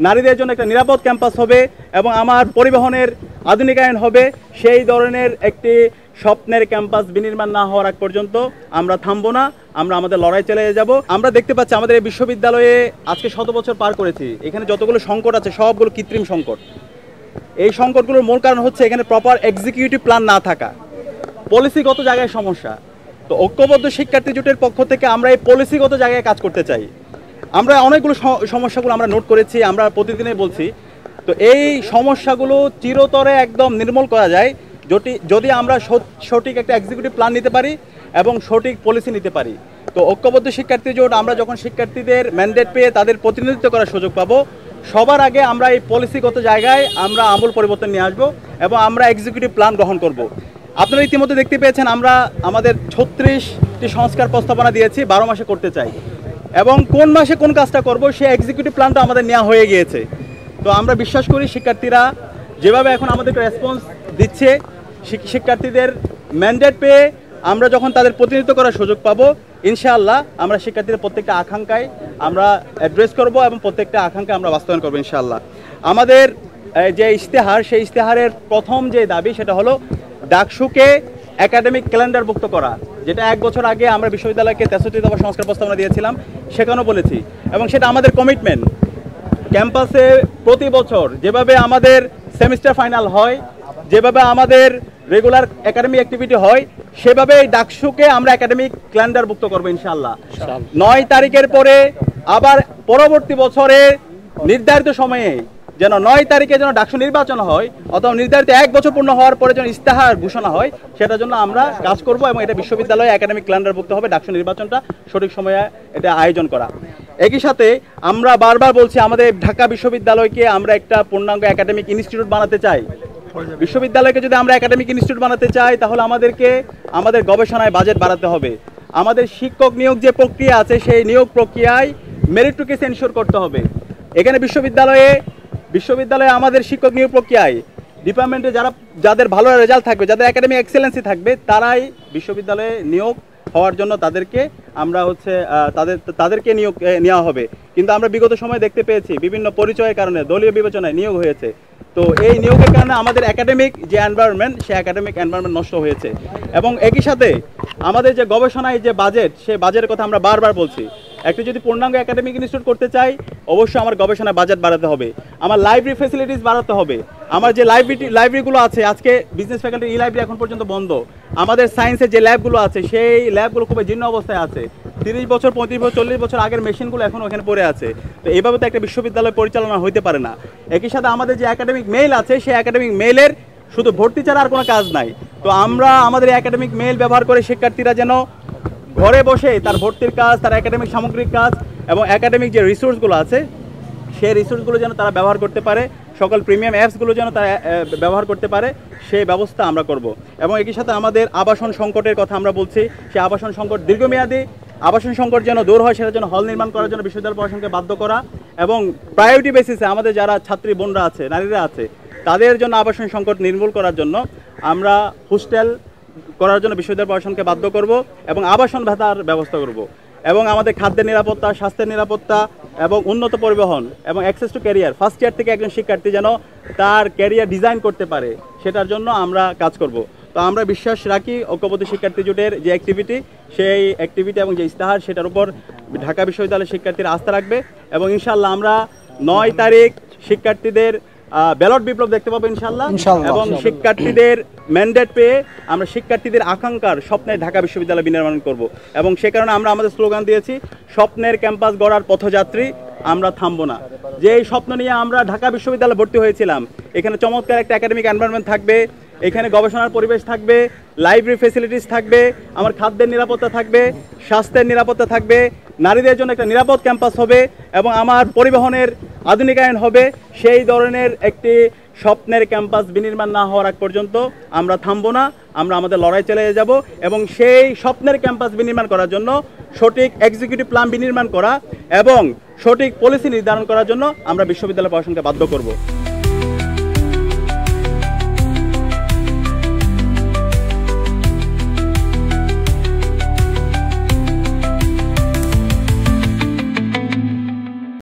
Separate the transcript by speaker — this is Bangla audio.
Speaker 1: নারীদের জন্য একটা নিরাপদ ক্যাম্পাস হবে এবং আমার পরিবহনের আধুনিকায়ন হবে, সেই ধরনের একটি স্বপ্নের ক্যাম্পাস বিনির্মাণ না হওয়ার আগ পর্যন্ত আমরা থামবো না, আমরা আমাদের লড়াই চালিয়ে যাব। আমরা দেখতে পাচ্ছি আমাদের এই বিশ্ববিদ্যালয়ে আজকে 100 বছর পার করেছি, এখানে যতগুলো সংকট আছে সবগুলো কৃত্রিম সংকট। এই সংকটগুলোর মূল কারণ হচ্ছে এখানে প্রপার এক্সিকিউটিভ প্ল্যান না থাকা, পলিসিগত জায়গায় সমস্যা। তো ঐক্যবদ্ধ শিক্ষার্থী জোটের পক্ষ থেকে আমরা এই পলিসিগত জায়গায় কাজ করতে চাই। আমরা অনেকগুলো সমস্যাগুলো আমরা নোট করেছি, আমরা প্রতিদিনই বলছি। তো এই সমস্যাগুলো চিরতরে একদম নির্মূল করা যায় যদি আমরা সঠিক একটা এক্সিকিউটিভ প্ল্যান নিতে পারি এবং সঠিক পলিসি নিতে পারি। তো ঐক্যবদ্ধ শিক্ষার্থী জোট আমরা যখন শিক্ষার্থীদের ম্যান্ডেট পেয়ে তাদের প্রতিনিধিত্ব করার সুযোগ পাবো, সবার আগে আমরা এই পলিসিগত জায়গায় আমরা আমূল পরিবর্তন নিয়ে আসবো এবং আমরা এক্সিকিউটিভ প্ল্যান গ্রহণ করব। আপনারা ইতিমধ্যে দেখতে পেয়েছেন আমরা আমাদের 36টি সংস্কার প্রস্তাবনা দিয়েছি, 12 মাসে করতে চাই এবং কোন মাসে কোন কাজটা করব সেই এক্সিকিউটিভ প্ল্যানটা আমাদের নেওয়া হয়ে গিয়েছে। তো আমরা বিশ্বাস করি শিক্ষার্থীরা যেভাবে এখন আমাদেরকে রেসপন্স দিচ্ছে, শিক্ষার্থীদের ম্যান্ডেট পেয়ে আমরা যখন তাদের প্রতিনিধিত্ব করার সুযোগ পাবো, ইনশাআল্লাহ আমরা শিক্ষার্থীদের প্রত্যেকটা আকাঙ্ক্ষায় আমরা অ্যাড্রেস করব এবং প্রত্যেকটা আকাঙ্ক্ষা আমরা বাস্তবায়ন করবো ইনশাআল্লাহ। আমাদের যে ইশতেহার, সেই ইশতেহারের প্রথম যে দাবি সেটা হলো ডাকসুকে একাডেমিক ক্যালেন্ডারভুক্ত করা, যেটা 1 বছর আগে আমরা বিশ্ববিদ্যালয়কে 63 দফা সংস্কার প্রস্তাবনা দিয়েছিলাম, সেখানেও বলেছি এবং সেটা আমাদের কমিটমেন্ট। ক্যাম্পাসে প্রতি বছর যেভাবে আমাদের সেমিস্টার ফাইনাল হয়, যেভাবে আমাদের রেগুলার একাডেমিক অ্যাক্টিভিটি হয়, সেভাবে এই ডাকসুকে আমরা একাডেমিক ক্যালেন্ডারভুক্ত করবো ইনশাআল্লাহ। 9 তারিখের পরে আবার পরবর্তী বছরে নির্ধারিত সময়ে যেন 9 তারিখে যেন ডাকসু নির্বাচন হয়, অথবা নির্ধারিত 1 বছর পূর্ণ হওয়ার পরে যেন ইশতেহার ঘোষণা হয়, সেটার জন্য আমরা কাজ করব এবং এটা বিশ্ববিদ্যালয়ে একাডেমিক ক্যালেন্ডারভুক্ত হবে ডাকসু নির্বাচনটা সঠিক সময়ে এটা আয়োজন করা। একই সাথে আমরা বারবার বলছি আমাদের ঢাকা বিশ্ববিদ্যালয়কে আমরা একটা পূর্ণাঙ্গ একাডেমিক ইনস্টিটিউট বানাতে চাই। বিশ্ববিদ্যালয়কে যদি আমরা একাডেমিক ইনস্টিটিউট বানাতে চাই তাহলে আমাদেরকে আমাদের গবেষণায় বাজেট বাড়াতে হবে। আমাদের শিক্ষক নিয়োগ যে প্রক্রিয়া আছে সেই নিয়োগ প্রক্রিয়ায় মেরিটোরিয়াস এনশিওর করতে হবে। এখানে বিশ্ববিদ্যালয়ে আমাদের শিক্ষক নিয়োগ প্রক্রিয়ায় ডিপার্টমেন্টে যাদের ভালো রেজাল্ট থাকবে, যাদের একাডেমিক এক্সেলেন্সি থাকবে, তারাই বিশ্ববিদ্যালয়ে নিয়োগ হওয়ার জন্য তাদেরকে আমরা তাদেরকে নিয়োগ নেওয়া হবে। কিন্তু আমরা বিগত সময়ে দেখতে পেয়েছি বিভিন্ন পরিচয়ের কারণে দলীয় বিবেচনায় নিয়োগ হয়েছে। তো এই নিয়োগের কারণে আমাদের একাডেমিক যে এনভায়রনমেন্ট, সেই একাডেমিক এনভায়রনমেন্ট নষ্ট হয়েছে। এবং একই সাথে আমাদের যে গবেষণায় যে বাজেট, সেই বাজেটের কথা আমরা বারবার বলছি। একটু যদি পূর্ণাঙ্গ একাডেমিক ইনস্টিটিউট করতে চাই, অবশ্যই আমার গবেষণায় বাজেট বাড়াতে হবে, আমার লাইব্রেরি ফ্যাসিলিটিস বাড়াতে হবে। আমার যে লাইব্রেরিগুলো আছে, আজকে বিজনেস ফ্যাকাল্টি ই লাইব্রেরি এখন পর্যন্ত বন্ধ। আমাদের সায়েন্সের যে ল্যাবগুলো আছে সেই ল্যাবগুলো খুবই জীর্ণ অবস্থায় আছে। 30 বছর 35 বছর 40 বছর আগের মেশিনগুলো এখন ওখানে পড়ে আছে। তো এইভাবে তো একটা বিশ্ববিদ্যালয় পরিচালনা হইতে পারে না। একই সাথে আমাদের যে একাডেমিক মেইল আছে, সেই একাডেমিক মেইলের শুধু ভর্তি ছাড়া আর কোনো কাজ নাই। তো আমরা আমাদের একাডেমিক মেইল ব্যবহার করে শিক্ষার্থীরা যেন ঘরে বসে তার ভর্তির কাজ, তার একাডেমিক সামগ্রিক কাজ এবং একাডেমিক যে রিসোর্সগুলো আছে সেই রিসোর্সগুলো যেন তারা ব্যবহার করতে পারে, সকল প্রিমিয়াম অ্যাপসগুলো যেন তারা ব্যবহার করতে পারে, সেই ব্যবস্থা আমরা করব। এবং একই সাথে আমাদের আবাসন সংকটের কথা আমরা বলছি, সেই আবাসন সংকট দীর্ঘমেয়াদী আবাসন সংকট যেন দূর হয়, সেটার জন্য হল নির্মাণ করার জন্য বিশ্ববিদ্যালয় প্রশাসনকে বাধ্য করা এবং প্রায়োরিটি বেসিসে আমাদের যারা ছাত্রী বোনরা আছে, নারীরা আছে, তাদের জন্য আবাসন সংকট নির্মূল করার জন্য আমরা হোস্টেল করার জন্য বিশ্ববিদ্যালয় প্রশাসনকে বাধ্য করব এবং আবাসন ভাতার ব্যবস্থা করব। এবং আমাদের খাদ্যের নিরাপত্তা, স্বাস্থ্যের নিরাপত্তা এবং উন্নত পরিবহন এবং access to career, first year থেকে একজন শিক্ষার্থী যেন তার ক্যারিয়ার ডিজাইন করতে পারে, সেটার জন্য আমরা কাজ করব। তো আমরা বিশ্বাস রাখি ঐক্যবদ্ধ শিক্ষার্থী জোটের যে অ্যাক্টিভিটি, সেই অ্যাক্টিভিটি এবং যে ইশতেহার, সেটার উপর ঢাকা বিশ্ববিদ্যালয়ের শিক্ষার্থীরা আস্থা রাখবে এবং ইনশাআল্লাহ আমরা 9 তারিখ শিক্ষার্থীদের ব্যালট বিপ্লব দেখতে পাবো ইনশাআল্লাহ। এবং শিক্ষার্থীদের ম্যান্ডেট পেয়ে আমরা শিক্ষার্থীদের আকাঙ্ক্ষার স্বপ্নের ঢাকা বিশ্ববিদ্যালয় বিনির্মাণ করব। এবং সে কারণে আমরা আমাদের স্লোগান দিয়েছি, স্বপ্নের ক্যাম্পাস গড়ার পথযাত্রী, আমরা থামবো না। যে এই স্বপ্ন নিয়ে আমরা ঢাকা বিশ্ববিদ্যালয়ে ভর্তি হয়েছিলাম, এখানে চমৎকার একটা একাডেমিক এনভায়রনমেন্ট থাকবে, এখানে গবেষণার পরিবেশ থাকবে, লাইব্রেরি ফ্যাসিলিটিস থাকবে, আমার খাদ্যের নিরাপত্তা থাকবে, স্বাস্থ্যের নিরাপত্তা থাকবে, নারীদের জন্য একটা নিরাপদ ক্যাম্পাস হবে এবং আমার পরিবহনের আধুনিকায়ন হবে, সেই ধরনের একটি স্বপ্নের ক্যাম্পাস বিনির্মাণ না হওয়ার আগ পর্যন্ত আমরা থামবো না, আমরা আমাদের লড়াই চালিয়ে যাব। এবং সেই স্বপ্নের ক্যাম্পাস বিনির্মাণ করার জন্য সঠিক এক্সিকিউটিভ প্ল্যান বিনির্মাণ করা এবং সঠিক পলিসি নির্ধারণ করার জন্য আমরা বিশ্ববিদ্যালয় প্রশাসনকে বাধ্য করব।